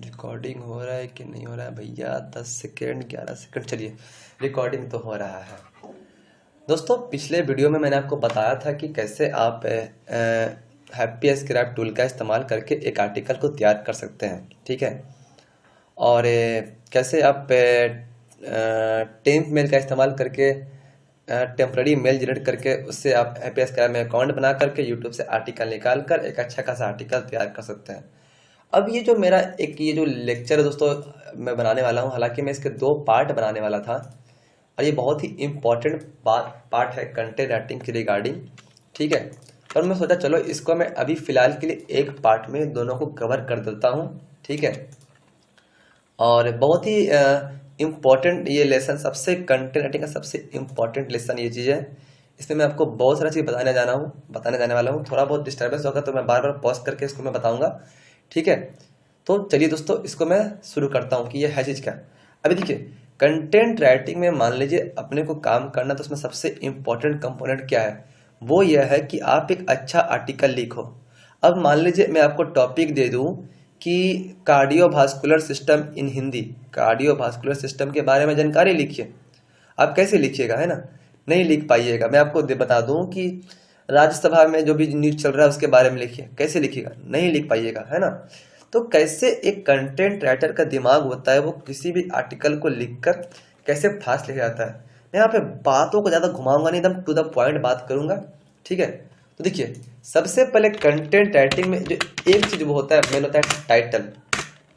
Recording हो रहा है कि नहीं हो रहा है भैया? 10 सेकेंड 11 सेकेंड, चलिए रिकॉर्डिंग तो हो रहा है। दोस्तों, पिछले वीडियो में मैंने आपको बताया था कि कैसे आप हैप्पी स्क्रैप टूल का इस्तेमाल करके एक आर्टिकल को तैयार कर सकते हैं, ठीक है। और कैसे आप टेम्प मेल का इस्तेमाल करके टेम्पररी मेल जनरेट करके उससे आप हैप्पी स्क्रैप में अकाउंट बना करके यूट्यूब से आर्टिकल निकाल कर एक अच्छा खासा आर्टिकल तैयार कर सकते हैं। अब ये जो मेरा ये जो लेक्चर है दोस्तों मैं बनाने वाला हूँ, हालांकि मैं इसके 2 पार्ट बनाने वाला था और ये बहुत ही इम्पोर्टेंट पार्ट है कंटेंट राइटिंग के रिगार्डिंग, ठीक है। पर मैं सोचा चलो इसको मैं अभी फ़िलहाल के लिए एक पार्ट में दोनों को कवर कर देता हूँ, ठीक है। और बहुत ही इम्पोर्टेंट ये लेसन, सबसे कंटेंट राइटिंग का सबसे इम्पोर्टेंट लेसन ये चीज़ है। इसमें मैं आपको बहुत सारा चीज़ बताने जाने वाला हूँ। थोड़ा बहुत डिस्टर्बेंस होगा तो मैं बार बार पॉज करके इसको मैं बताऊँगा, ठीक है। तो चलिए दोस्तों, इसको मैं शुरू करता हूँ कि ये है चीज़ क्या। अभी देखिए, कंटेंट राइटिंग में मान लीजिए अपने को काम करना, तो उसमें सबसे इम्पोर्टेंट कंपोनेंट क्या है? वो यह है कि आप एक अच्छा आर्टिकल लिखो। अब मान लीजिए मैं आपको टॉपिक दे दूँ कि cardiovascular system in Hindi, cardiovascular system के बारे में जानकारी लिखिए। आप कैसे लिखिएगा, है ना? नहीं लिख पाइएगा। मैं आपको बता दूं कि राज्यसभा में जो भी न्यूज चल रहा है उसके बारे में लिखिए, कैसे लिखिएगा? नहीं लिख पाइएगा, है ना? तो कैसे एक कंटेंट राइटर का दिमाग होता है, वो किसी भी आर्टिकल को लिखकर कैसे फास्ट लिख जाता है। मैं यहाँ पे बातों को ज़्यादा घुमाऊंगा नहीं, एकदम टू द पॉइंट बात करूंगा, ठीक है। तो देखिए, सबसे पहले कंटेंट राइटिंग में जो एक चीज वो होता है, मेन होता है टाइटल।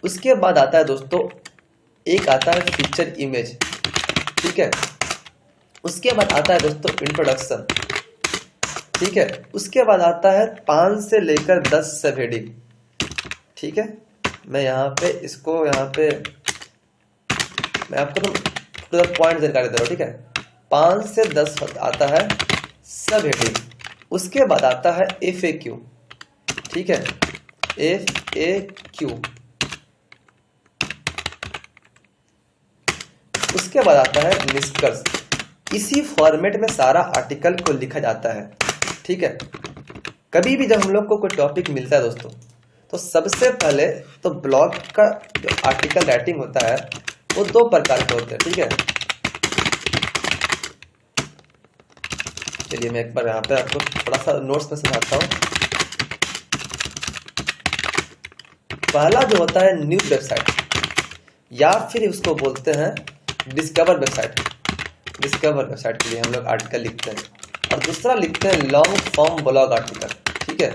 उसके बाद आता है दोस्तों, एक आता है फीचर इमेज, ठीक है। उसके बाद आता है दोस्तों इंट्रोडक्शन, ठीक है। उसके बाद आता है 5 से लेकर 10 सब हेडिंग, ठीक है। मैं यहाँ पे इसको मैं आपको तो पॉइंट जानकारी दे रहा हूँ, ठीक है। 5 से 10 आता है सब हेडिंग। उसके बाद आता है FAQ, ठीक है, FAQ। उसके बाद आता है निष्कर्ष। इसी फॉर्मेट में सारा आर्टिकल को लिखा जाता है, ठीक है। कभी भी जब हम लोग को कोई टॉपिक मिलता है दोस्तों, तो सबसे पहले तो ब्लॉग का जो आर्टिकल राइटिंग होता है वो 2 प्रकार के होते हैं, ठीक है। चलिए मैं एक बार यहाँ पे आपको थोड़ा सा नोट्स में समझाता हूँ। पहला जो होता है न्यूज वेबसाइट, या फिर उसको बोलते हैं डिस्कवर वेबसाइट। डिस्कवर वेबसाइट के लिए हम लोग आर्टिकल लिखते हैं। और दूसरा लिखते हैं लॉन्ग फॉर्म ब्लॉग आर्टिकल, ठीक है।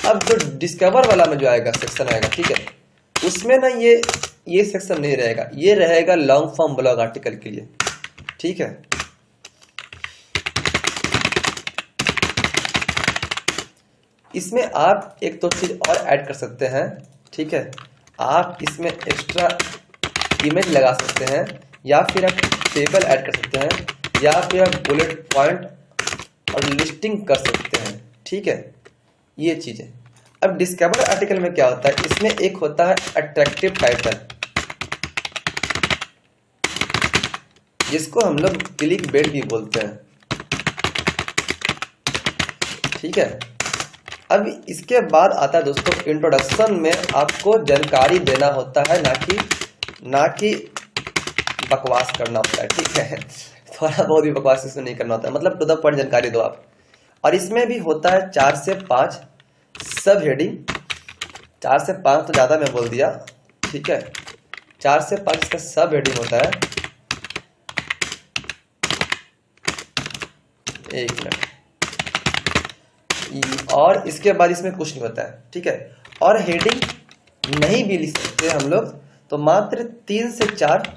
अब जो डिस्कवर वाला में जो आएगा सेक्शन आएगा, ठीक है, उसमें ना ये सेक्शन नहीं रहेगा, ये रहेगा लॉन्ग फॉर्म ब्लॉग आर्टिकल के लिए, ठीक है। इसमें आप एक तो चीज और ऐड कर सकते हैं, ठीक है। आप इसमें एक्स्ट्रा इमेज लगा सकते हैं, या फिर आप टेबल ऐड कर सकते हैं, या फिर आप बुलेट पॉइंट और लिस्टिंग कर सकते हैं, ठीक है। ये चीजें। अब डिस्कवर आर्टिकल में क्या होता है, इसमें एक होता है अट्रैक्टिव टाइटल, जिसको हम लोग क्लिक बेट भी बोलते हैं, ठीक है। अब इसके बाद आता है दोस्तों इंट्रोडक्शन में आपको जानकारी देना होता है, ना कि बकवास करना होता है, ठीक है। थोड़ा बहुत भी बकवास इसमें नहीं करना होता है, मतलब टू द पॉइंट जानकारी दो आप। और इसमें भी होता है 4 से 5 सब हेडिंग। 4 से 5 तो ज़्यादा मैं बोल दिया, ठीक है। 4 से 5 इसका सब हेडिंग होता है। एक मिनट। और इसके बाद इसमें कुछ नहीं होता है, ठीक है। और हेडिंग नहीं भी लिख सकते हम लोग, तो मात्र 3 से 4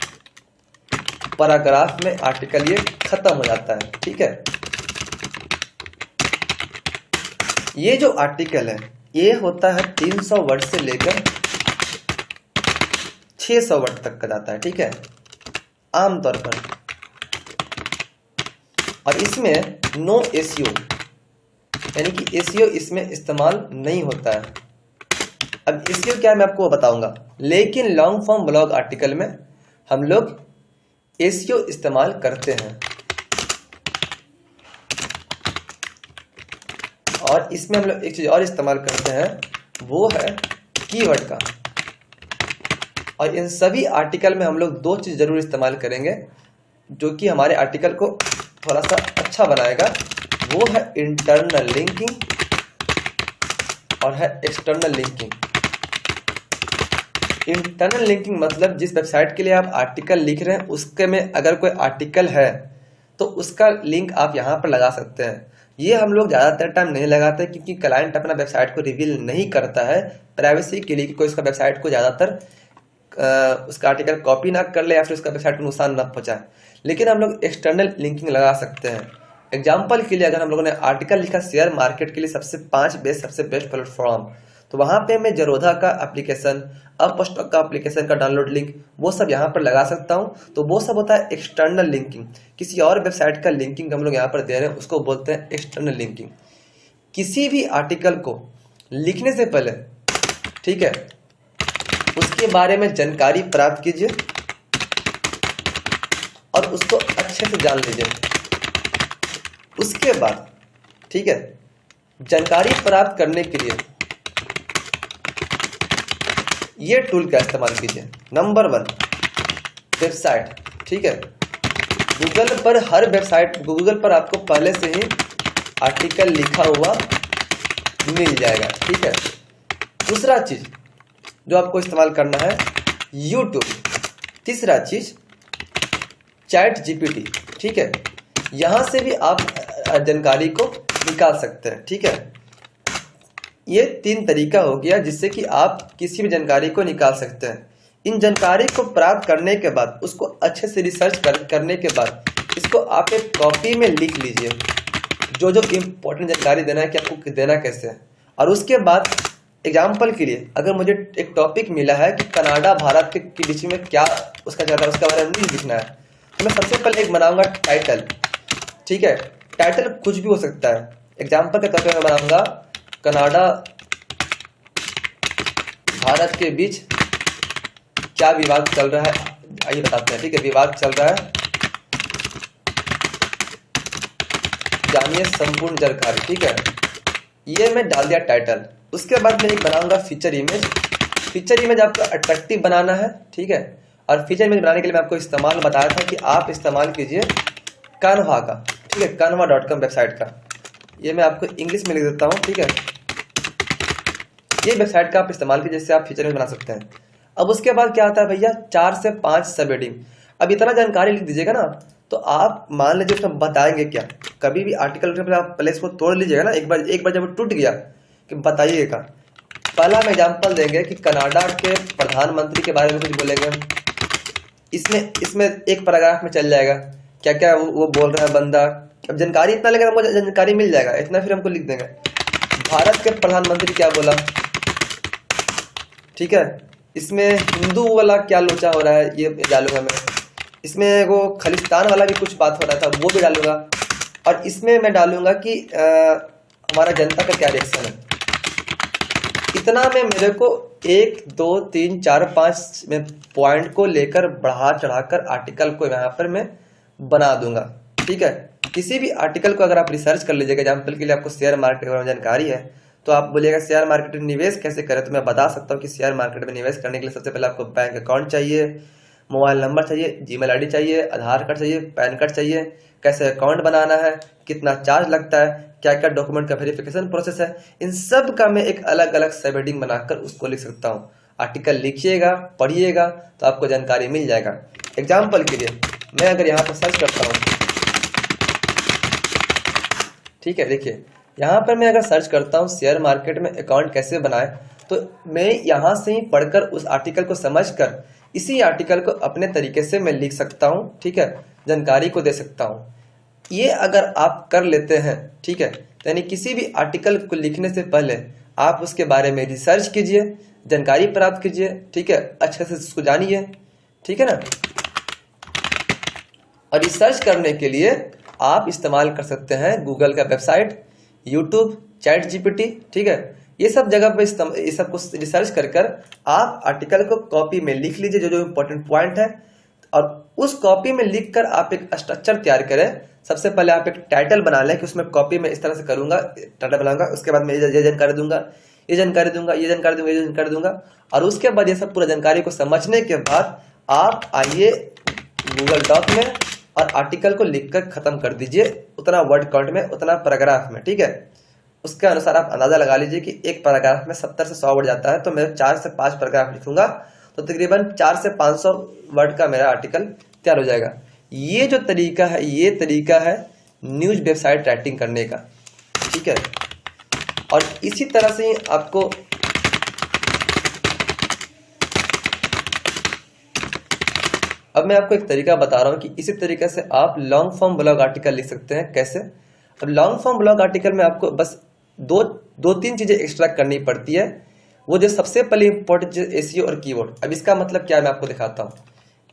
पैराग्राफ में आर्टिकल ये खत्म हो जाता है, ठीक है। ये जो आर्टिकल है ये होता है 300 वर्ड से लेकर 600 वर्ड तक का जाता है, ठीक है, आमतौर पर। और इसमें नो एसईओ, यानी कि एसईओ इसमें इस्तेमाल नहीं होता है। अब एसईओ क्या है मैं आपको बताऊंगा, लेकिन लॉन्ग फॉर्म ब्लॉग आर्टिकल में हम लोग एसईओ इस्तेमाल करते हैं। और इसमें हम लोग एक चीज और इस्तेमाल करते हैं, वो है कीवर्ड का। और इन सभी आर्टिकल में हम लोग दो चीज जरूर इस्तेमाल करेंगे जो कि हमारे आर्टिकल को थोड़ा सा अच्छा बनाएगा, वो है इंटरनल लिंकिंग और है एक्सटर्नल लिंकिंग। इंटरनल लिंकिंग मतलब जिस वेबसाइट के लिए आप आर्टिकल लिख रहे हैं उसके में अगर कोई आर्टिकल है तो उसका लिंक आप यहाँ पर लगा सकते हैं। ये हम लोग ज़्यादातर टाइम नहीं लगाते क्योंकि क्लाइंट अपना वेबसाइट को रिवील नहीं करता है प्राइवेसी के लिए कि कोई उसका वेबसाइट को ज़्यादातर उसका आर्टिकल कॉपी ना कर ले या फिर उसका वेबसाइट को नुकसान ना पहुंचाए। लेकिन हम लोग एक्सटर्नल लिंकिंग लगा सकते हैं। एग्जाम्पल के लिए अगर हम लोगों ने आर्टिकल लिखा शेयर मार्केट के लिए सबसे 5 सबसे बेस्ट प्लेटफॉर्म, तो वहां पे मैं जरोधा का एप्लीकेशन, अपस्टॉक का एप्लीकेशन का डाउनलोड लिंक वो सब यहाँ पर लगा सकता हूँ। तो वो सब होता है एक्सटर्नल लिंकिंग। किसी और वेबसाइट का लिंकिंग हम लोग यहाँ पर दे रहे हैं उसको बोलते हैं एक्सटर्नल लिंकिंग। किसी भी आर्टिकल को लिखने से पहले, ठीक है, उसके बारे में जानकारी प्राप्त कीजिए और उसको अच्छे से जान लीजिए। उसके बाद, ठीक है, जानकारी प्राप्त करने के लिए ये टूल का इस्तेमाल कीजिए। नंबर 1 वेबसाइट, ठीक है, गूगल पर हर वेबसाइट, गूगल पर आपको पहले से ही आर्टिकल लिखा हुआ मिल जाएगा, ठीक है। दूसरा चीज जो आपको इस्तेमाल करना है यूट्यूब। तीसरा चीज चैट जीपीटी, ठीक है, यहां से भी आप जानकारी को निकाल सकते हैं, ठीक है। ये 3 तरीका हो गया जिससे कि आप किसी भी जानकारी को निकाल सकते हैं। इन जानकारी को प्राप्त करने के बाद उसको अच्छे से रिसर्च करने के बाद इसको आप एक कॉपी में लिख लीजिए, जो जो इम्पोर्टेंट जानकारी देना है कि आपको देना कैसे है। और उसके बाद एग्जाम्पल के लिए अगर मुझे एक टॉपिक मिला है कि कनाडा भारत के बीच में क्या उसका ज़्यादा उसके बारे में नहीं लिखना है, तो मैं सबसे पहले एक बनाऊंगा टाइटल, ठीक है। टाइटल कुछ भी हो सकता है। एग्जाम्पल के तौर पर मैं बनाऊंगा कनाडा भारत के बीच क्या विवाद चल रहा है, आइए बताते हैं, ठीक है। विवाद चल रहा है, जानिए संपूर्ण जानकारी, ठीक है। ये मैं डाल दिया टाइटल। उसके बाद मैं एक बनाऊंगा फीचर इमेज। फीचर इमेज आपको अट्रैक्टिव बनाना है, ठीक है। और फीचर इमेज बनाने के लिए मैं आपको इस्तेमाल बताया था कि आप इस्तेमाल कीजिए canva का, ठीक है, canva.com वेबसाइट का। ये मैं आपको इंग्लिश में लिख देता हूँ, ठीक है। ये वेबसाइट का आप इस्तेमाल कीजिए जिससे आप फीचर इमेज बना सकते हैं। अब उसके बाद क्या आता है भैया, 4 से 5 सब हेडिंग। अब इतना जानकारी लिख दीजिएगा ना, तो आप मान लीजिए उसमें बताएंगे क्या। कभी भी आर्टिकल आप पहले इसको तोड़ लीजिएगा ना, एक बार जब टूट गया कि बताइएगा। पहला हम एग्जाम्पल देंगे कि कनाडा के प्रधानमंत्री के बारे में कुछ बोलेंगे। इसमें एक पैराग्राफ में चल जाएगा क्या क्या वो बोल रहा है बंदा। अब जानकारी इतना लगेगा, हमको जानकारी मिल जाएगा इतना, फिर हमको लिख देंगे भारत के प्रधानमंत्री क्या बोला, ठीक है। इसमें हिंदू वाला क्या लोचा हो रहा है ये डालूंगा मैं। इसमें वो खालिस्तान वाला भी कुछ बात हो रहा था वो भी डालूंगा। और इसमें मैं डालूंगा कि हमारा जनता का क्या रिएक्शन है। इतना में मेरे को 1 2 3 4 5 में पॉइंट को लेकर बढ़ा चढ़ाकर आर्टिकल को यहाँ पर मैं बना दूंगा, ठीक है। किसी भी आर्टिकल को अगर आप रिसर्च कर लीजिएगा, एग्जाम्पल के लिए आपको शेयर मार्केट के बारे में जानकारी है तो आप बोलिएगा शेयर मार्केट में निवेश कैसे करें, तो मैं बता सकता हूँ कि शेयर मार्केट में निवेश करने के लिए सबसे पहले आपको बैंक अकाउंट चाहिए, मोबाइल नंबर चाहिए, जीमेल आईडी चाहिए, आधार कार्ड चाहिए, पैन कार्ड चाहिए, कैसे अकाउंट बनाना है, कितना चार्ज लगता है, क्या क्या डॉक्यूमेंट का वेरिफिकेशन प्रोसेस है, इन सब का मैं एक अलग अलग सब हेडिंग बनाकर उसको लिख सकता हूँ। आर्टिकल लिखिएगा, पढ़िएगा तो आपको जानकारी मिल जाएगा। एग्जाम्पल के लिए मैं अगर यहाँ पर सर्च करता हूँ, ठीक है, देखिए यहाँ पर मैं अगर सर्च करता हूँ शेयर मार्केट में अकाउंट कैसे बनाए, तो मैं यहाँ से ही पढ़कर उस आर्टिकल को समझकर इसी आर्टिकल को अपने तरीके से मैं लिख सकता हूँ, ठीक है, जानकारी को दे सकता हूँ। ये अगर आप कर लेते हैं, ठीक है, यानी किसी भी आर्टिकल को लिखने से पहले आप उसके बारे में रिसर्च कीजिए, जानकारी प्राप्त कीजिए, ठीक है, अच्छे से उसको जानिए, ठीक है ना। और रिसर्च करने के लिए आप इस्तेमाल कर सकते हैं गूगल का वेबसाइट, यूट्यूब, चैट जीपीटी, ठीक है। ये सब जगह पे ये सब कुछ रिसर्च कर आप आर्टिकल को कॉपी में लिख लीजिए, जो जो इम्पोर्टेंट पॉइंट है, और उस कॉपी में लिखकर आप एक स्ट्रक्चर तैयार करें। सबसे पहले आप एक टाइटल बना लें कि उसमें कॉपी में इस तरह से करूंगा, टाइटल बनाऊंगा, उसके बाद मैं ये जानकारी दूंगा, ये जानकारी दूंगा, ये जानकारी दूंगा, ये जानकारी दूंगा। और उसके बाद ये सब पूरा जानकारी को समझने के बाद आप आइए गूगल डॉक में और आर्टिकल को लिखकर खत्म कर दीजिए, उतना वर्ड काउंट में, उतना पैराग्राफ में, ठीक है। उसके अनुसार आप अंदाजा लगा लीजिए कि एक पैराग्राफ में 70 से 100 वर्ड जाता है, तो मैं 4 से 5 पैराग्राफ लिखूंगा तो तकरीबन 4 से 500 वर्ड का मेरा आर्टिकल तैयार हो जाएगा। ये जो तरीका है, ये तरीका है न्यूज वेबसाइट राइटिंग करने का, ठीक है। और इसी तरह से आपको अब मैं आपको एक तरीका बता रहा हूं कि इसी तरीके से आप लॉन्ग फॉर्म ब्लॉग आर्टिकल लिख सकते हैं। कैसे? अब लॉन्ग फॉर्म ब्लॉग आर्टिकल में आपको बस दो तीन चीजें एक्स्ट्रा करनी पड़ती है। वो जो सबसे पहले इंपॉर्टेंट एसईओ और कीवर्ड। अब इसका मतलब क्या है मैं आपको दिखाता हूँ।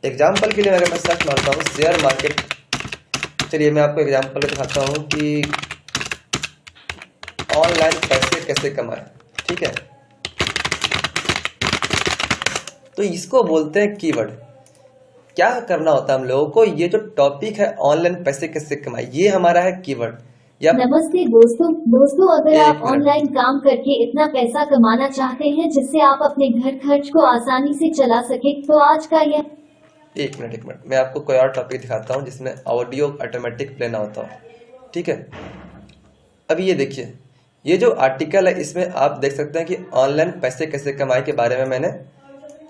एग्जाम्पल के लिए अगर मैं सर्च मारता हूँ शेयर मार्केट, चलिए मैं आपको एग्जाम्पल दिखाता हूँ कि ऑनलाइन पैसे कैसे कमाएं, ठीक है। तो इसको बोलते हैं कीवर्ड। क्या करना होता है हम लोगों को, ये जो टॉपिक है ऑनलाइन पैसे कैसे कमाएं, ये हमारा है कीवर्ड। नमस्ते दोस्तों अगर आप ऑनलाइन काम करके इतना पैसा कमाना चाहते हैं जिससे आप अपने घर खर्च को आसानी से चला सके, तो आज का यह एक मिनट मैं आपको कोई और टॉपिक दिखाता हूँ जिसमें ऑडियो ऑटोमेटिक प्ले ना होता हो, ठीक है। अभी ये देखिए, ये जो आर्टिकल है इसमें आप देख सकते हैं कि ऑनलाइन पैसे कैसे कमाए के बारे में मैंने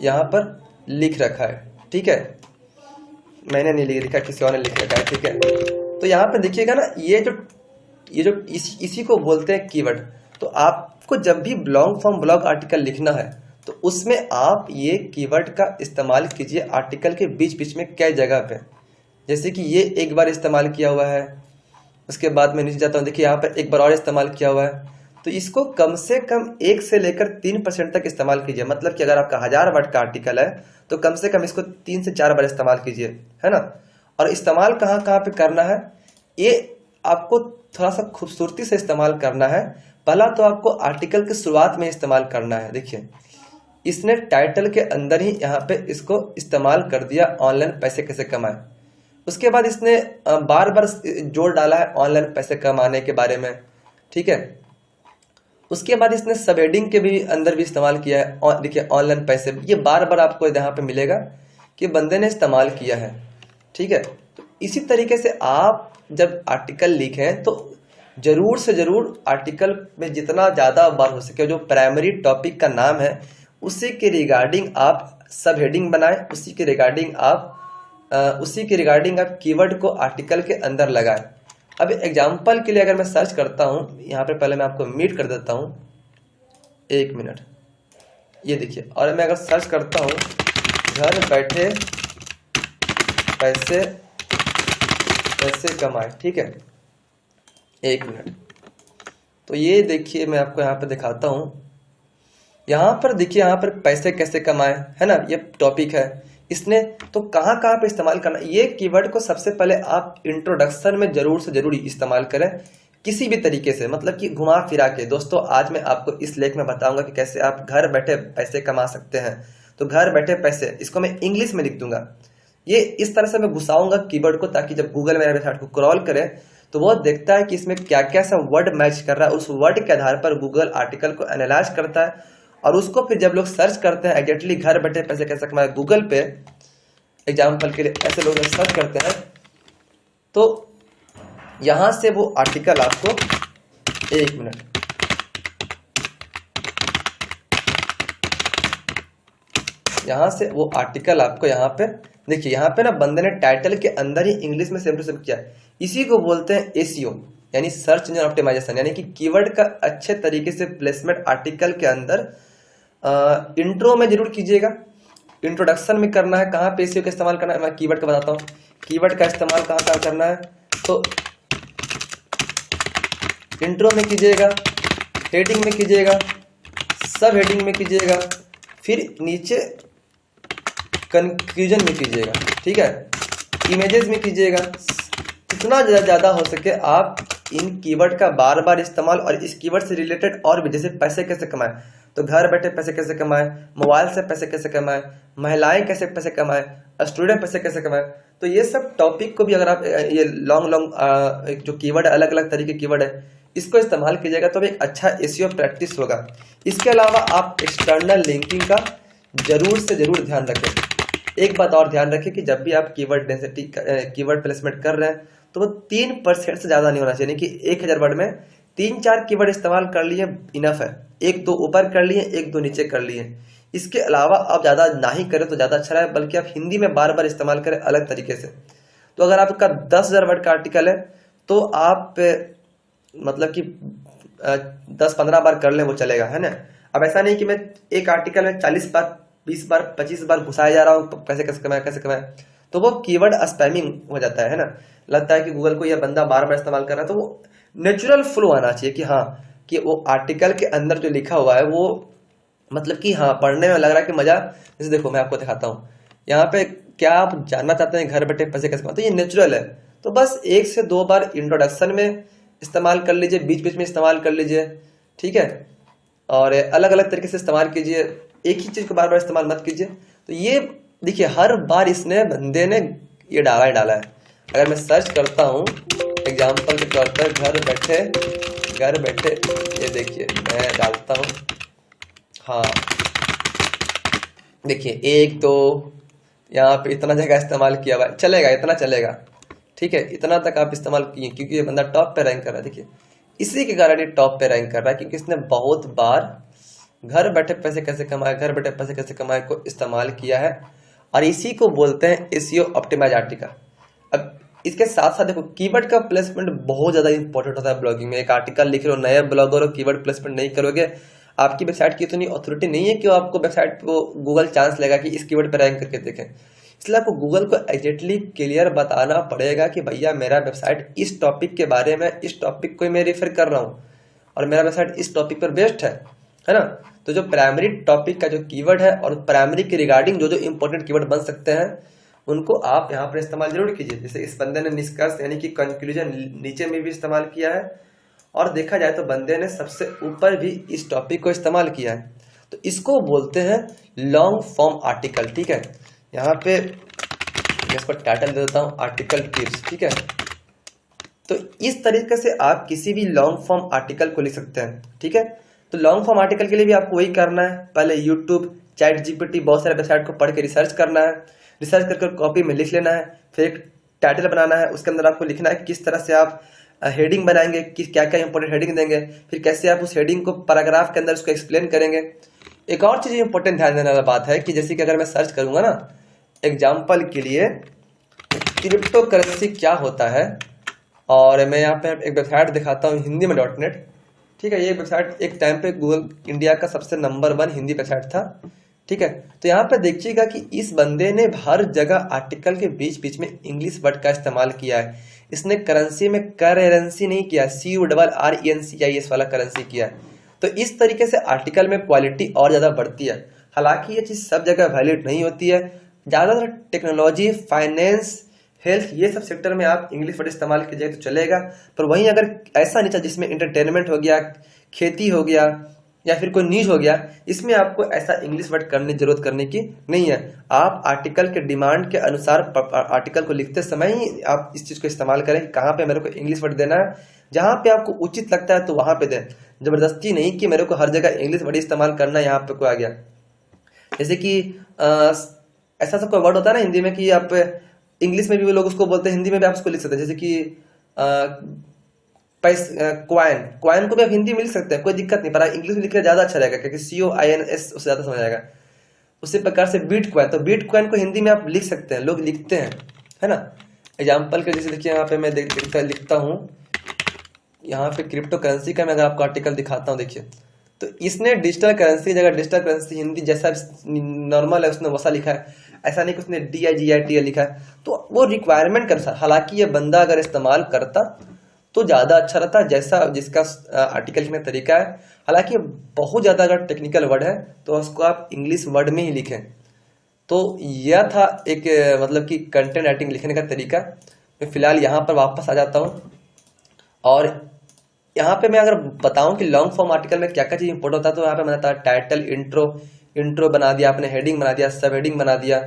यहाँ पर लिख रखा है, ठीक है। मैंने नहीं लिखा, किसी और ने लिख रखा है, ठीक है। तो यहाँ पर देखिएगा ना, ये जो इसी को बोलते हैं कीवर्ड। तो आपको जब भी लॉन्ग फॉर्म ब्लॉग आर्टिकल लिखना है तो उसमें आप ये कीवर्ड का इस्तेमाल कीजिए आर्टिकल के बीच बीच में कई जगह पे। जैसे कि ये एक बार इस्तेमाल किया हुआ है, उसके बाद मैं नीचे जाता हूँ, देखिए यहाँ पर एक बार और इस्तेमाल किया हुआ है। तो इसको कम से कम 1 से लेकर 3% तक इस्तेमाल कीजिए। मतलब कि अगर आपका 1000 वर्ड का आर्टिकल है तो कम से कम इसको 3 से 4 बार इस्तेमाल कीजिए, है ना। और इस्तेमाल कहाँ कहाँ पे करना है, ये आपको थोड़ा सा खूबसूरती से इस्तेमाल करना है। पहला तो आपको आर्टिकल की शुरुआत में इस्तेमाल करना है। देखिए इसने टाइटल के अंदर ही यहाँ पे इसको इस्तेमाल कर दिया, ऑनलाइन पैसे कैसे कमाएं। उसके बाद इसने बार बार जोड़ डाला है ऑनलाइन पैसे कमाने के बारे में, ठीक है। उसके बाद इसने सब हेडिंग के भी अंदर भी इस्तेमाल किया है। देखिए ऑनलाइन पैसे, ये बार बार आपको यहाँ पे मिलेगा कि बंदे ने इस्तेमाल किया है, ठीक है। तो इसी तरीके से आप जब आर्टिकल लिखें तो जरूर से जरूर आर्टिकल में जितना ज़्यादा बार हो सके जो प्राइमरी टॉपिक का नाम है उसी के रिगार्डिंग आप सब हेडिंग बनाएं, उसी के रिगार्डिंग आप कीवर्ड को आर्टिकल के अंदर लगाएं। अब एग्जाम्पल के लिए अगर मैं सर्च करता हूं, यहाँ पे पहले मैं आपको मीट कर देता हूं, 1 मिनट। ये देखिए, और मैं अगर सर्च करता हूं घर बैठे पैसे कैसे कमाएं, ठीक है, 1 मिनट। तो ये देखिए मैं आपको यहाँ पे दिखाता हूं। यहाँ पर देखिए, यहाँ पर पैसे कैसे कमाएं, है ना, ये टॉपिक है। इसने तो कहाँ कहाँ पे इस्तेमाल करना, ये कीवर्ड को सबसे पहले आप इंट्रोडक्शन में जरूर से जरूर इस्तेमाल करें किसी भी तरीके से, मतलब कि घुमा फिरा के। दोस्तों आज मैं आपको इस लेख में बताऊंगा कि कैसे आप घर बैठे पैसे कमा सकते हैं। तो घर बैठे पैसे, इसको मैं इंग्लिश में लिख दूंगा। ये इस तरह से मैं घुसाऊंगा कीवर्ड को ताकि जब गूगल मेरे वेबसाइट को क्रॉल करे तो वो देखता है कि इसमें क्या क्या सा वर्ड मैच कर रहा है। उस वर्ड के आधार पर गूगल आर्टिकल को एनालाइज करता है और उसको फिर जब लोग सर्च करते हैं एग्जैक्टली घर बैठे पैसे कैसे कमाए गूगल पे, एग्जाम्पल के लिए ऐसे लोग सर्च करते हैं तो यहां से वो आर्टिकल आपको, 1 मिनट, यहां से वो आर्टिकल आपको यहाँ पे देखिए, यहाँ पे ना बंदे ने टाइटल के अंदर ही इंग्लिश में सेम टू सेम किया है। इसी को बोलते हैं एसईओ यानी सर्च इंजन ऑप्टिमाइजेशन, यानी कि कीवर्ड का अच्छे तरीके से प्लेसमेंट आर्टिकल के अंदर। इंट्रो में जरूर कीजिएगा, इंट्रोडक्शन में करना है। कहाँ पे एसईओ का इस्तेमाल करना है मैं कीवर्ड का बताता हूँ। कीवर्ड का इस्तेमाल कहाँ कहाँ करना है, तो इंट्रो में कीजिएगा, हेडिंग में कीजिएगा, सब हेडिंग में कीजिएगा, फिर नीचे कंक्लूजन में कीजिएगा, ठीक है, इमेजेस में कीजिएगा। जितना ज़्यादा हो सके आप इन कीवर्ड का बार बार इस्तेमाल और इस कीवर्ड से रिलेटेड और भी, जैसे पैसे कैसे कमाएं, तो घर बैठे पैसे कैसे कमाए, मोबाइल से पैसे कैसे कमाए, महिलाएं कैसे पैसे कमाए, स्टूडेंट पैसे कैसे कमाए। तो ये सब टॉपिक को भी अगर आप ये लॉन्ग लॉन्ग जो कीवर्ड है, अलग अलग तरीके कीवर्ड है, इसको इस्तेमाल कीजिएगा तो भी एक अच्छा एसईओ प्रैक्टिस होगा। इसके अलावा आप एक्सटर्नल लिंकिंग का जरूर से जरूर ध्यान रखें। एक बात और ध्यान रखें कि जब भी आप कीवर्ड डेंसिटी कीवर्ड प्लेसमेंट कर रहे हैं तो वो 3% से ज़्यादा नहीं होना चाहिए, कि 1000 वर्ड में 3-4 कीवर्ड इस्तेमाल कर लिए इनफ है, 1-2 ऊपर कर लिए, 1-2 नीचे कर लिए। इसके अलावा आप ज़्यादा ना ही करें तो ज़्यादा अच्छा रहे, बल्कि आप हिंदी में बार बार इस्तेमाल करें अलग तरीके से। तो अगर आपका 10,000 वर्ड का आर्टिकल है तो आप मतलब कि 10-15 बार कर लें वो चलेगा, है ना। अब ऐसा नहीं कि मैं एक आर्टिकल में 40 बार 20 बार 25 बार घुसाया जा रहा हूँ कैसे कैसे कमाए, तो वो कीवर्ड स्पैमिंग हो जाता है ना। लगता है कि गूगल को यह बंदा बार बार इस्तेमाल कर रहा है। तो वो नेचुरल फ्लो आना चाहिए कि हाँ, कि वो आर्टिकल के अंदर जो लिखा हुआ है वो मतलब कि हाँ पढ़ने में लग रहा है कि मजा। जैसे देखो मैं आपको दिखाता हूँ यहाँ पे, क्या आप जानना चाहते हैं घर बैठे पैसे कैसे कमाते, तो ये नेचुरल है। तो बस 1 से 2 बार इंट्रोडक्शन में इस्तेमाल कर लीजिए, बीच बीच में इस्तेमाल कर लीजिए, ठीक है। और अलग अलग तरीके से इस्तेमाल कीजिए, एक ही चीज को बार बार इस्तेमाल मत कीजिए। तो ये देखिए हर बार इसने बंदे ने ये डाला है। अगर मैं सर्च करता हूँ एग्जाम्पल के तौर पर घर बैठे ये देखिए मैं डालता हूँ, हाँ देखिए 1-2 यहाँ पे इतना जगह इस्तेमाल किया हुआ है, चलेगा, इतना चलेगा, ठीक है। इतना तक आप इस्तेमाल किए क्योंकि ये बंदा टॉप पे रैंक कर रहा है। देखिए इसी के कारण ये टॉप पे रैंक कर रहा है, क्योंकि इसने बहुत बार घर बैठे पैसे कैसे कमाए को इस्तेमाल किया है। और इसी को बोलते हैं एसईओ ऑप्टिमाइज आर्टिकल। अब इसके साथ साथ देखो कीवर्ड का प्लेसमेंट बहुत ज्यादा इंपॉर्टेंट होता है ब्लॉगिंग में। एक आर्टिकल लिख रहे हो, नए ब्लॉगर हो, कीवर्ड प्लेसमेंट नहीं करोगे, आपकी वेबसाइट की इतनी अथॉरिटी नहीं है कि आपको वेबसाइट को गूगल चांस लेगा कि इस कीवर्ड पर रैंक करके देखें। इसलिए आपको गूगल को एग्जैक्टली क्लियर बताना पड़ेगा कि भैया मेरा वेबसाइट इस टॉपिक के बारे में, इस टॉपिक को मैं रेफर कर रहा हूँ और मेरा वेबसाइट इस टॉपिक पर बेस्ड है ना। तो जो प्राइमरी टॉपिक का जो कीवर्ड है और प्राइमरी के रिगार्डिंग जो जो इंपॉर्टेंट कीवर्ड बन सकते हैं उनको आप यहाँ पर इस्तेमाल जरूर कीजिए। जैसे इस बंदे ने निष्कर्ष यानी कि कंक्लूजन नीचे में भी इस्तेमाल किया है, और देखा जाए तो बंदे ने सबसे ऊपर भी इस टॉपिक को इस्तेमाल किया है। तो इसको बोलते हैं लॉन्ग फॉर्म आर्टिकल, ठीक है। यहाँ पे मैं इसको टाइटल दे देता हूँ आर्टिकल टिप्स, ठीक है। तो इस तरीके से आप किसी भी लॉन्ग फॉर्म आर्टिकल को लिख सकते हैं, ठीक है। तो लॉन्ग फॉर्म आर्टिकल के लिए भी आपको वही करना है, पहले यूट्यूब, चैट जीपीटी, बहुत सारे वेबसाइट को पढ़ के रिसर्च करना है, रिसर्च करके कॉपी में लिख लेना है, फिर एक टाइटल बनाना है, उसके अंदर आपको लिखना है किस तरह से आप हेडिंग बनाएंगे, किस क्या क्या इंपॉर्टेंट हेडिंग देंगे, फिर कैसे आप उस हेडिंग को पैराग्राफ के अंदर उसको एक्सप्लेन करेंगे। एक और चीज इंपॉर्टेंट ध्यान देने वाला बात है कि जैसे कि अगर मैं सर्च करूंगा ना एग्जाम्पल के लिए क्रिप्टो करेंसी क्या होता है, और मैं यहाँ पे एक वेबसाइट दिखाता हूँ हिंदी में .net, ठीक है। ये वेबसाइट एक टाइम पे गूगल इंडिया का सबसे नंबर 1 हिंदी वेबसाइट था, ठीक है। तो यहाँ पे देखिएगा कि इस बंदे ने हर जगह आर्टिकल के बीच बीच में इंग्लिश वर्ड का इस्तेमाल किया है। इसने करेंसी में करेंसी नहीं किया, CURRENCIS वाला करेंसी किया है। तो इस तरीके से आर्टिकल में क्वालिटी और ज्यादा बढ़ती है। हालांकि ये चीज सब जगह वैलिड नहीं होती है, ज्यादातर टेक्नोलॉजी, फाइनेंस, हेल्थ, ये सब सेक्टर में आप इंग्लिश वर्ड इस्तेमाल कीजिए तो चलेगा। पर वहीं अगर ऐसा नीचा जिसमें एंटरटेनमेंट हो गया, खेती हो गया या फिर कोई न्यूज हो गया, इसमें आपको ऐसा इंग्लिश वर्ड करने जरूरत करने की नहीं है। आप आर्टिकल के डिमांड के अनुसार आर्टिकल को लिखते समय ही आप इस चीज को इस्तेमाल करें कि कहाँ पे मेरे को इंग्लिश वर्ड देना है। जहां पे आपको उचित लगता है तो वहां पे दें, जबरदस्ती नहीं कि मेरे को हर जगह इंग्लिश वर्ड इस्तेमाल करना है। यहाँ पे कोई आ गया जैसे कि ऐसा सब कोई वर्ड होता है ना हिंदी में कि आप इंग्लिश में भी लोग उसको बोलते हैं, हिंदी में भी आप उसको लिख सकते हैं। जैसे कि क्वाइन को भी आप हिंदी में लिख सकते हैं, कोई दिक्कत नहीं, पर इंग्लिश में लिखना ज्यादा अच्छा रहेगा क्योंकि COINS उससे ज्यादा समझ आएगा। उसी प्रकार से बिटकॉइन, तो बिटकॉइन को हिंदी में आप लिख सकते हैं, लोग लिखते हैं, है ना। एग्जाम्पल के जैसे देखिए यहाँ पे मैं लिखता हूँ, यहाँ पे क्रिप्टो करेंसी का मैं अगर आपको आर्टिकल दिखाता हूँ, देखिए तो इसने डिजिटल करेंसी की जगह डिजिटल करेंसी हिंदी जैसा नॉर्मल है उसने वैसा लिखा है, ऐसा नहीं कि उसने DIGITL लिखा है। तो वो रिक्वायरमेंट के अनुसार, हालांकि ये बंदा अगर इस्तेमाल करता तो ज्यादा अच्छा रहता जिसका आर्टिकल लिखने का तरीका है। हालांकि बहुत ज्यादा अगर टेक्निकल वर्ड है तो उसको आप इंग्लिश वर्ड में ही लिखें। तो यह था एक मतलब कि कंटेंट राइटिंग लिखने का तरीका। मैं फिलहाल यहाँ पर वापस आ जाता हूँ और यहाँ पे मैं अगर बताऊं कि लॉन्ग फॉर्म आर्टिकल में क्या क्या चीज इंपोर्टेंट होता है, तो यहाँ पे मैंने बताया टाइटल, इंट्रो बना दिया आपने, हेडिंग बना दिया, सब हेडिंग बना दिया।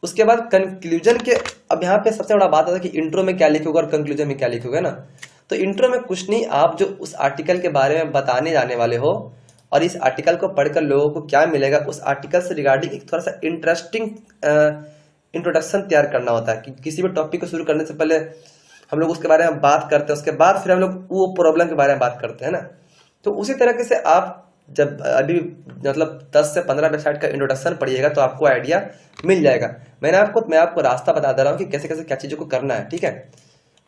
उसके बाद कंक्लूजन के, अब यहाँ पे सबसे बड़ा बात आता है कि इंट्रो में क्या लिखोगे और कंक्लूजन में क्या लिखोगे ना। तो इंट्रो में कुछ नहीं, आप जो उस आर्टिकल के बारे में बताने जाने वाले हो और इस आर्टिकल को पढ़कर लोगों को क्या मिलेगा, उस आर्टिकल से रिगार्डिंग एक थोड़ा सा इंटरेस्टिंग इंट्रोडक्शन तैयार करना होता है। कि किसी भी टॉपिक को शुरू करने से पहले हम लोग उसके बारे में बात करते हैं, उसके बाद फिर हम लोग वो प्रॉब्लम के बारे में बात करते हैं ना। तो उसी तरीके से आप जब अभी मतलब 10 से 15 वेबसाइट का इंट्रोडक्शन पढ़िएगा तो आपको आइडिया मिल जाएगा। मैं आपको रास्ता बता दे रहा हूँ कि कैसे कैसे क्या चीज़ों को करना है, ठीक है।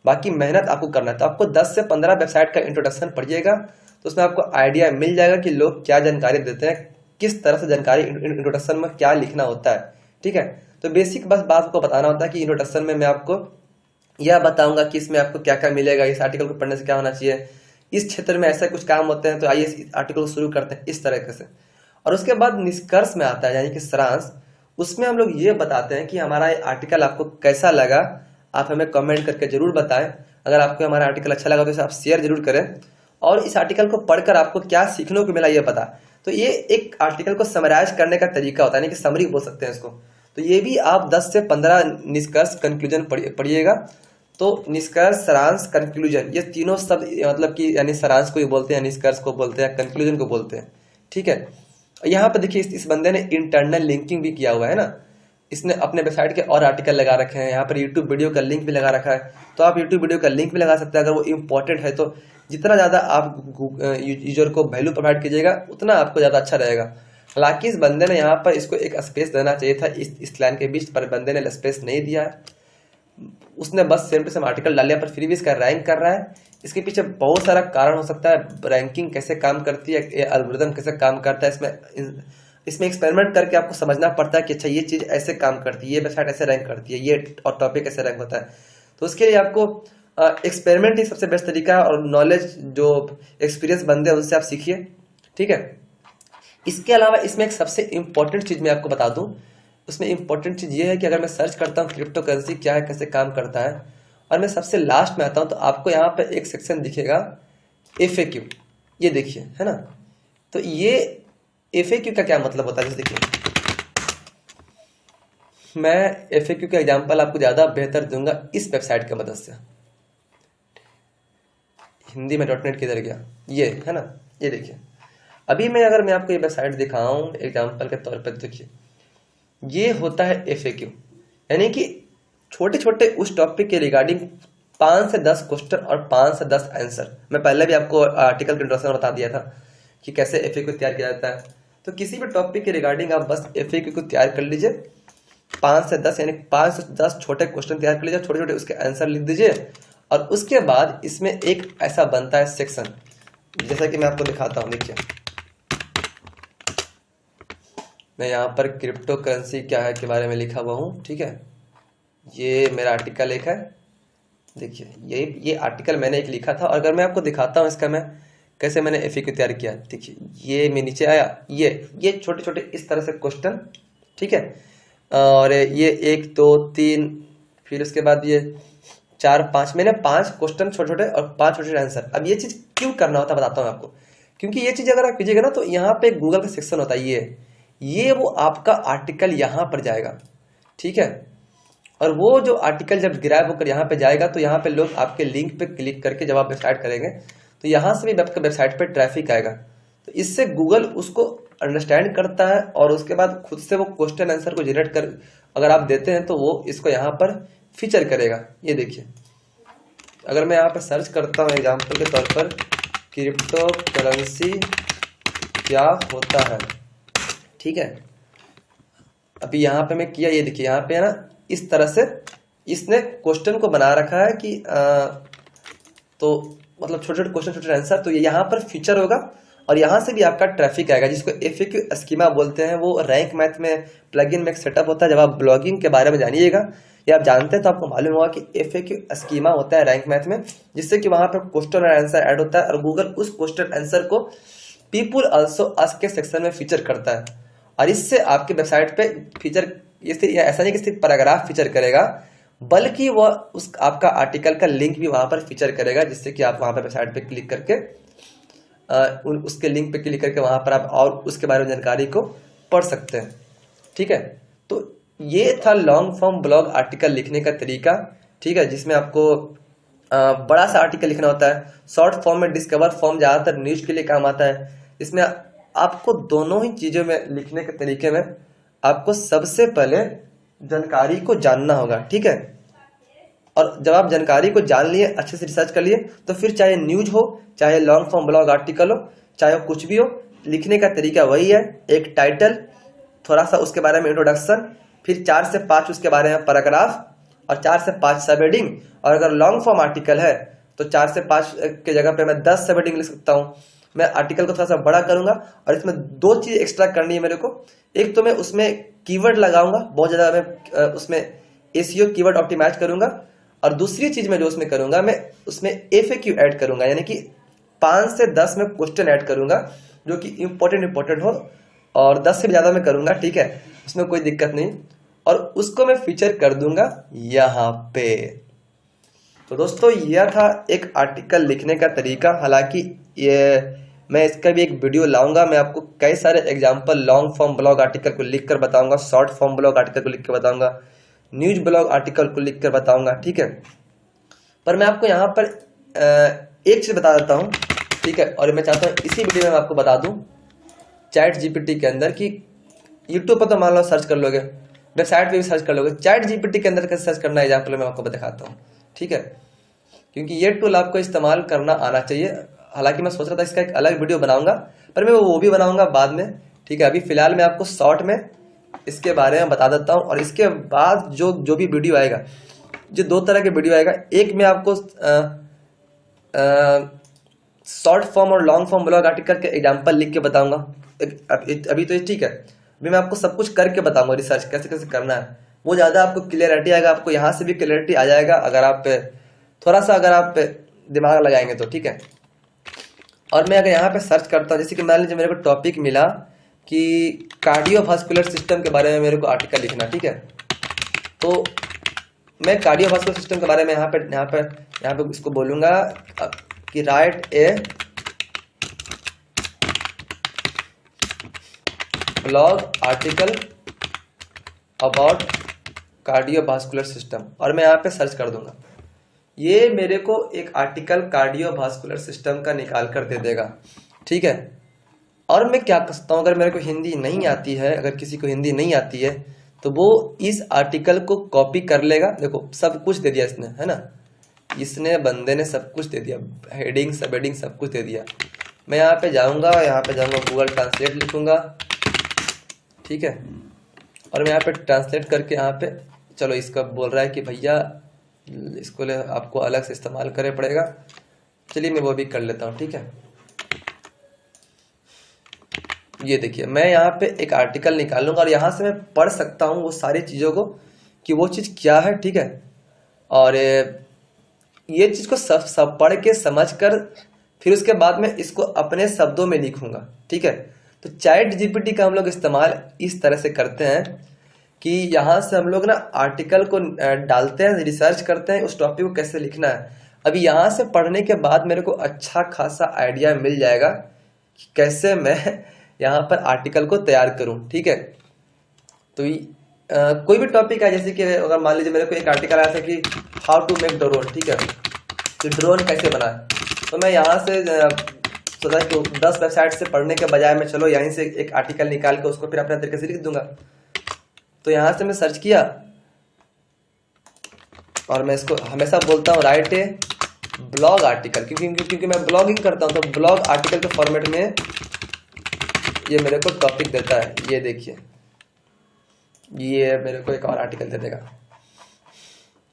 बाकी मेहनत आपको करना है। तो आपको 10 से 15 वेबसाइट का इंट्रोडक्शन पढ़िएगा तो उसमें आपको आइडिया मिल जाएगा कि लोग क्या जानकारी देते हैं, किस तरह से जानकारी इंट्रोडक्शन में क्या लिखना होता है, ठीक है। तो बेसिक बस बात को बताना होता है कि इंट्रोडक्शन में मैं आपको यह बताऊंगा कि इसमें आपको क्या क्या मिलेगा, इस आर्टिकल को पढ़ने से क्या होना चाहिए, इस क्षेत्र में ऐसे कुछ काम होते हैं, तो आइए इस आर्टिकल को शुरू करते हैं, इस तरीके से। और उसके बाद निष्कर्ष में आता है यानी कि सारांश। उसमें हम लोग ये बताते हैं कि हमारा ये आर्टिकल आपको कैसा लगा। आप हमें कमेंट करके जरूर बताएं। अगर आपको हमारा आर्टिकल अच्छा लगा तो इसे आप शेयर जरूर करें, और इस आर्टिकल को पढ़कर आपको क्या सीखने को मिला ये बता। तो ये एक आर्टिकल को समराइज करने का तरीका होता है, यानी कि समरी बोल सकते हैं इसको। तो ये भी आप 10 से 15 निष्कर्ष कंक्लूजन पढ़िएगा। तो निष्कर्ष, सारांश, कंक्लूजन, ये तीनों शब्द मतलब कि यानी सारांश को ही बोलते हैं, निष्कर्ष को बोलते हैं, कंक्लूजन को बोलते हैं, ठीक है। यहाँ पे देखिए इस बंदे ने इंटरनल लिंकिंग भी किया हुआ है ना। इसने अपने वेबसाइट के और आर्टिकल लगा रखे हैं, यहाँ पर यूट्यूब वीडियो का लिंक भी लगा रखा है। तो आप यूट्यूब वीडियो का लिंक भी लगा सकते हैं अगर वो इम्पोर्टेंट है। तो जितना ज़्यादा आप यूजर को वैल्यू प्रोवाइड कीजिएगा उतना आपको ज़्यादा अच्छा रहेगा। हालांकि इस बंदे ने यहाँ पर इसको एक स्पेस देना चाहिए था इस लाइन के बीच, पर बंदे ने स्पेस नहीं दिया है। उसने बस सेम टू सेम आर्टिकल डाल लिया, पर फिर भी इसका रैंक कर रहा है। इसके पीछे बहुत सारा कारण हो सकता है, रैंकिंग कैसे काम करती है, एल्गोरिथम कैसे काम करता है। इसमें एक्सपेरिमेंट करके आपको समझना पड़ता है कि अच्छा ये चीज़ ऐसे काम करती है, ये वेबसाइट ऐसे रैंक करती है, ये और टॉपिक ऐसे रैंक होता है। तो उसके लिए आपको एक्सपेरिमेंट ही सबसे बेस्ट तरीका है, और नॉलेज जो एक्सपीरियंस बंदे हैं उनसे आप सीखिए, ठीक है। इसके अलावा इसमें एक सबसे इंपॉर्टेंट चीज़ मैं आपको बता दूं। उसमें इंपॉर्टेंट चीज़ ये है कि अगर मैं सर्च करता हूँ क्रिप्टो करेंसी क्या है, कैसे काम करता है, और मैं सबसे लास्ट में आता हूँ, तो आपको यहाँ पे एक सेक्शन दिखेगा FAQ, ये देखिए, है ना। तो ये FAQ का क्या मतलब होता है, जैसे देखिए मैं FAQ का एग्जाम्पल आपको ज़्यादा बेहतर दूंगा इस वेबसाइट की मदद से। हिंदी में .net किधर गया, ये है ना, ये देखिए। अभी मैं आपको ये वेबसाइट दिखाऊं एग्जाम्पल के तौर पर, देखिए ये होता है FAQ, यानी कि छोटे छोटे उस टॉपिक के रिगार्डिंग 5 से 10 क्वेश्चन और 5 से 10 आंसर। मैं पहले भी आपको आर्टिकल के इंट्रोडक्शन बता दिया था कि कैसे FAQ तैयार किया जाता है। तो किसी भी टॉपिक के रिगार्डिंग आप बस FAQ को तैयार कर लीजिए, 5 से 10 यानी 5 से 10 छोटे क्वेश्चन तैयार कर लीजिए, छोटे छोटे उसके आंसर लिख दीजिए। और उसके बाद इसमें एक ऐसा बनता है सेक्शन, जैसा कि मैं आपको दिखाता हूँ। देखिए मैं यहाँ पर क्रिप्टो करेंसी क्या है के बारे में लिखा हुआ हूँ, ठीक है। ये मेरा आर्टिकल एक है, देखिए ये आर्टिकल मैंने एक लिखा था। और अगर मैं आपको दिखाता हूँ इसका मैं कैसे मैंने FAQ तैयार किया, देखिए ये मैं नीचे आया, ये छोटे छोटे इस तरह से क्वेश्चन, ठीक है। और ये 1 2 3, फिर उसके बाद ये 4 5, मैंने 5 क्वेश्चन छोटे छोटे और 5 छोटे छोटे आंसर। अब ये चीज़ क्यों करना होता है बताता हूँ आपको, क्योंकि ये चीज़ अगर आप कीजिएगा ना तो यहाँ पे गूगल का सेक्शन होता है, ये वो आपका आर्टिकल यहाँ पर जाएगा, ठीक है। और वो जो आर्टिकल जब ग्रैब होकर यहाँ पे जाएगा तो यहाँ पे लोग आपके लिंक पे क्लिक करके जब आप वेबसाइट करेंगे तो यहाँ से भी आपके वेबसाइट पे ट्रैफिक आएगा। तो इससे गूगल उसको अंडरस्टैंड करता है और उसके बाद खुद से वो क्वेश्चन आंसर को जनरेट कर अगर आप देते हैं तो वो इसको यहाँ पर फीचर करेगा। ये देखिए अगर मैं यहाँ पर सर्च करता हूँ एग्जाम्पल के तौर पर क्रिप्टो करेंसी क्या होता है, ठीक है। अभी यहाँ पे मैं किया, ये देखिए यहाँ पे है ना, इस तरह से इसने क्वेश्चन को बना रखा है कि तो मतलब छोटे छोटे क्वेश्चन छोटे आंसर। तो ये यहाँ पर फीचर होगा और यहाँ से भी आपका ट्रैफिक आएगा, जिसको FAQ स्कीमा बोलते हैं। वो रैंक मैथ में प्लगइन में एक सेटअप होता है। जब आप ब्लॉगिंग के बारे में जानिएगा या आप जानते हैं तो आपको मालूम होगा कि FAQ स्कीमा होता है रैंक मैथ में, जिससे कि वहाँ पर क्वेश्चन और आंसर ऐड होता है और गूगल उस क्वेश्चन आंसर को पीपुल आल्सो आस्क के सेक्शन में फीचर करता है। और इससे आपके वेबसाइट पे फीचर ऐसा नहीं कि सिर्फ पैराग्राफ फीचर करेगा, बल्कि वह उस आपका आर्टिकल का लिंक भी वहां पर फीचर करेगा, जिससे कि आप वहां पर वेबसाइट पे क्लिक करके उसके लिंक पे क्लिक करके वहां पर आप और उसके बारे में जानकारी को पढ़ सकते हैं। ठीक है, तो ये था लॉन्ग फॉर्म ब्लॉग आर्टिकल लिखने का तरीका। ठीक है, जिसमें आपको बड़ा सा आर्टिकल लिखना होता है। शॉर्ट फॉर्म में डिस्कवर फॉर्म ज्यादातर न्यूज के लिए काम आता है। इसमें आपको दोनों ही चीजों में लिखने के तरीके में आपको सबसे पहले जानकारी को जानना होगा। ठीक है, और जब आप जानकारी को जान लिए, अच्छे से रिसर्च कर लिए, तो फिर चाहे न्यूज हो, चाहे लॉन्ग फॉर्म ब्लॉग आर्टिकल हो, चाहे कुछ भी हो, लिखने का तरीका वही है। एक टाइटल, थोड़ा सा उसके बारे में इंट्रोडक्शन, फिर 4 से 5 उसके बारे में पैराग्राफ, और 4 से 5 सब हेडिंग। और अगर लॉन्ग फॉर्म आर्टिकल है तो 4 से 5 के जगह पे मैं 10 सब हेडिंग लिख सकता हूँ। मैं आर्टिकल को थोड़ा सा बड़ा करूंगा और इसमें 2 चीज एक्स्ट्रा करनी है मेरे को। एक तो मैं उसमें कीवर्ड लगाऊंगा, बहुत ज्यादा मैं उसमें एसईओ कीवर्ड ऑप्टिमाइज करूंगा, और दूसरी चीज मैं जो उसमें करूंगा, मैं उसमें एफएक्यू ऐड करूंगा, यानी कि 5 से 10 में क्वेश्चन ऐड करूंगा जो कि इंपॉर्टेंट हो, और 10 से भी ज्यादा मैं करूंगा। ठीक है, उसमें कोई दिक्कत नहीं, और उसको मैं फीचर कर दूंगा यहाँ पे। तो दोस्तों, यह था एक आर्टिकल लिखने का तरीका। हालांकि ये मैं इसका भी एक वीडियो लाऊंगा, मैं आपको कई सारे example long form blog article को लिख कर बताऊंगा, शॉर्ट फॉर्म ब्लॉग आर्टिकल को लिख कर बताऊंगा, न्यूज ब्लॉग आर्टिकल को लिख कर बताऊंगा। ठीक है, पर मैं आपको यहाँ पर एक चीज बता देता हूँ। ठीक है, और मैं चाहता हूँ इसी वीडियो में मैं आपको बता दूं, चैट जीपीटी के अंदर कि यूट्यूब पर तो मान लो सर्च कर लोगे, वेबसाइट पे भी सर्च कर लोगे, चैट जीपीटी के अंदर कैसे सर्च करना है एग्जाम्पल मैं आपको दिखाता हूँ। ठीक है, क्योंकि ये टूल आपको इस्तेमाल करना आना चाहिए। हालांकि मैं सोच रहा था इसका एक अलग वीडियो बनाऊंगा, पर मैं वो भी बनाऊंगा बाद में। ठीक है, अभी फिलहाल मैं आपको शॉर्ट में इसके बारे में बता देता हूँ, और इसके बाद जो भी वीडियो आएगा, जो 2 तरह के वीडियो आएगा, एक में आपको शॉर्ट फॉर्म और लॉन्ग फॉर्म ब्लॉग आर्टिकल के एग्जाम्पल लिख के बताऊंगा। अभी तो ठीक है, अभी मैं आपको सब कुछ करके बताऊंगा, रिसर्च कैसे कैसे करना है, वो ज्यादा आपको क्लियरिटी आएगा, आपको यहाँ से भी क्लियरिटी आ जाएगा अगर आप थोड़ा सा दिमाग लगाएंगे तो। ठीक है, और मैं अगर यहाँ पे सर्च करता हूँ, जैसे कि मान लीजिए मेरे को टॉपिक मिला कि कार्डियोवास्कुलर सिस्टम के बारे में मेरे को आर्टिकल लिखना। ठीक है, तो मैं कार्डियोवास्कुलर सिस्टम के बारे में यहाँ पे इसको बोलूंगा कि right A blog article about cardiovascular system, और मैं यहाँ पे सर्च कर दूंगा। ये मेरे को एक आर्टिकल कार्डियोवास्कुलर सिस्टम का निकाल कर दे देगा। ठीक है, और मैं क्या कर सकता हूँ, अगर मेरे को हिंदी नहीं आती है, अगर किसी को हिंदी नहीं आती है, तो वो इस आर्टिकल को कॉपी कर लेगा। देखो सब कुछ दे दिया इसने, है ना, इसने बंदे ने सब कुछ दे दिया, हेडिंग सब हेडिंग सब कुछ दे दिया। मैं यहाँ पे जाऊंगा गूगल ट्रांसलेट लिखूंगा। ठीक है, और मैं यहाँ पे ट्रांसलेट करके यहाँ पे, चलो इसका बोल रहा है कि भैया इसको आपको अलग से इस्तेमाल करना पड़ेगा, चलिए मैं वो भी कर लेता हूँ। ठीक है, ये देखिए मैं यहाँ पे एक आर्टिकल निकालूंगा और यहाँ से मैं पढ़ सकता हूँ वो सारी चीज़ों को कि वो चीज़ क्या है। ठीक है, और ये चीज़ को सब पढ़ के समझ कर फिर उसके बाद में इसको अपने शब्दों में लिखूंगा। ठीक है, तो चैट जीपीटी का हम लोग इस्तेमाल इस तरह से करते हैं कि यहाँ से हम लोग ना आर्टिकल को डालते हैं, रिसर्च करते हैं उस टॉपिक को कैसे लिखना है। अभी यहाँ से पढ़ने के बाद मेरे को अच्छा खासा आइडिया मिल जाएगा कि कैसे मैं यहाँ पर आर्टिकल को तैयार करूँ। ठीक है, तो कोई भी टॉपिक है, जैसे कि अगर मान लीजिए मेरे को एक आर्टिकल आया था कि हाउ टू मेक ड्रोन। ठीक है, तो ड्रोन कैसे बना, तो मैं यहाँ से सोचा कि 10 वेबसाइट से पढ़ने के बजाय मैं चलो यहीं से एक आर्टिकल निकाल के उसको फिर अपने तरीके से लिख दूंगा। तो यहाँ से मैं सर्च किया, और मैं इसको हमेशा बोलता हूँ राइट ए ब्लॉग आर्टिकल, क्योंकि मैं ब्लॉगिंग करता हूँ, तो ब्लॉग आर्टिकल के फॉर्मेट में ये मेरे को टॉपिक देता है। ये देखिए, ये मेरे को एक और आर्टिकल दे देगा।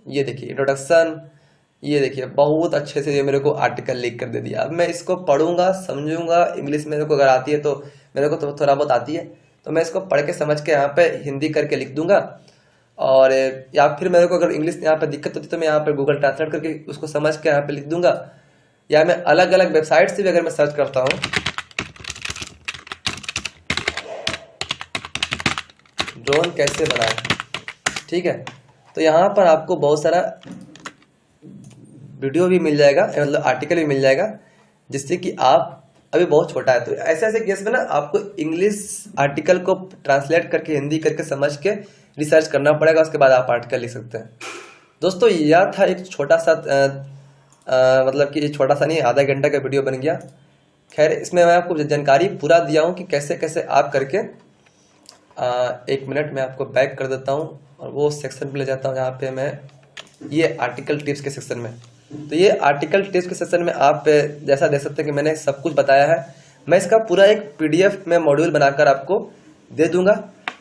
ये देखिए इंट्रोडक्शन, ये देखिए बहुत अच्छे से ये मेरे को आर्टिकल लिख कर दे दिया। अब मैं इसको पढ़ूंगा, समझूंगा, इंग्लिश मेरे को अगर आती है तो मेरे को तो थोड़ा बहुत आती है, तो मैं इसको पढ़ के समझ के यहाँ पे हिंदी करके लिख दूंगा। और या फिर मेरे को अगर इंग्लिश यहाँ पे दिक्कत होती तो मैं यहाँ पे गूगल ट्रांसलेट करके उसको समझ के यहाँ पे लिख दूंगा। या मैं अलग अलग वेबसाइट से भी अगर मैं सर्च करता हूँ, ड्रोन कैसे बनाए, ठीक है, तो यहाँ पर आपको बहुत सारा वीडियो भी मिल जाएगा, मतलब आर्टिकल भी मिल जाएगा, जिससे कि आप अभी बहुत छोटा है तो ऐसे ऐसे केस में ना आपको इंग्लिश आर्टिकल को ट्रांसलेट करके हिंदी करके समझ के रिसर्च करना पड़ेगा, उसके बाद आप आर्टिकल लिख सकते हैं। दोस्तों यह था एक छोटा सा मतलब कि छोटा सा नहीं, आधा घंटा का वीडियो बन गया। खैर इसमें मैं आपको जानकारी पूरा दिया हूँ कि कैसे कैसे आप करके 1 मिनट में आपको बैक कर देता हूँ और वो सेक्शन पे ले जाता हूँ, यहाँ पे मैं ये आर्टिकल टिप्स के सेक्शन में। तो ये आर्टिकल टिप्स के सेक्शन में आप जैसा देख सकते हैं कि मैंने सब कुछ बताया है। मैं इसका पूरा एक PDF में मॉड्यूल बनाकर आपको दे दूंगा।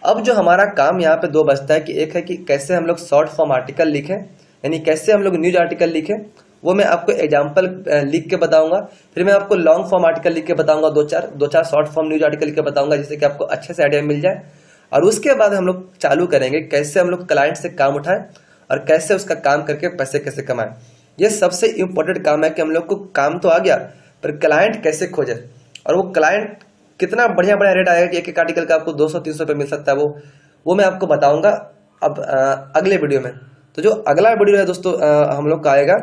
अब जो हमारा काम यहाँ पे 2 बचता है कि एक है कि कैसे हम लोग शॉर्ट फॉर्म आर्टिकल लिखें, यानी कैसे हम लोग न्यूज आर्टिकल लिखें, वो मैं आपको एग्जाम्पल लिख के बताऊंगा। फिर मैं आपको लॉन्ग फॉर्म आर्टिकल लिख के बताऊंगा, 2-4 शॉर्ट फॉर्म न्यूज आर्टिकल लिख के बताऊंगा, जिससे कि आपको अच्छे से आइडिया मिल जाए। और उसके बाद हम लोग चालू करेंगे कैसे हम लोग क्लाइंट से काम उठाएं और कैसे उसका काम करके पैसे कैसे कमाएं। ये सबसे इम्पोर्टेंट काम है कि हम लोग को काम तो आ गया, पर क्लाइंट कैसे खोजे, और वो क्लाइंट कितना बढ़िया बढ़िया रेट आएगा कि एक आर्टिकल का आपको 200-300 रुपये मिल सकता है, वो मैं आपको बताऊंगा अब अगले वीडियो में। तो जो अगला वीडियो है दोस्तों हम लोग का आएगा,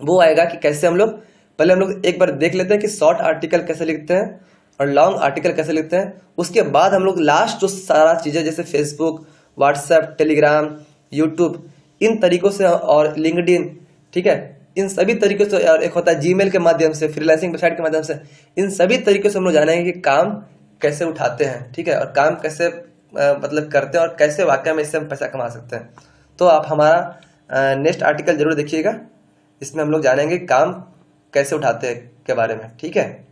वो आएगा कि कैसे हम लोग पहले हम लोग एक बार देख लेते हैं कि शॉर्ट आर्टिकल कैसे लिखते हैं और लॉन्ग आर्टिकल कैसे लिखते हैं। उसके बाद हम लोग लास्ट जो सारा चीज़ें जैसे फेसबुक, व्हाट्सएप, टेलीग्राम, यूट्यूब, इन तरीकों से, और लिंक्डइन, ठीक है, इन सभी तरीकों से, और एक होता है जीमेल के माध्यम से, फ्रीलांसिंग वेबसाइट के माध्यम से, इन सभी तरीकों से हम लोग जानेंगे कि काम कैसे उठाते हैं, ठीक है, और काम कैसे मतलब करते हैं और कैसे वाकई में इससे हम पैसा कमा सकते हैं। तो आप हमारा नेक्स्ट आर्टिकल जरूर देखिएगा, इसमें हम लोग जानेंगे काम कैसे उठाते हैं के बारे में, ठीक है।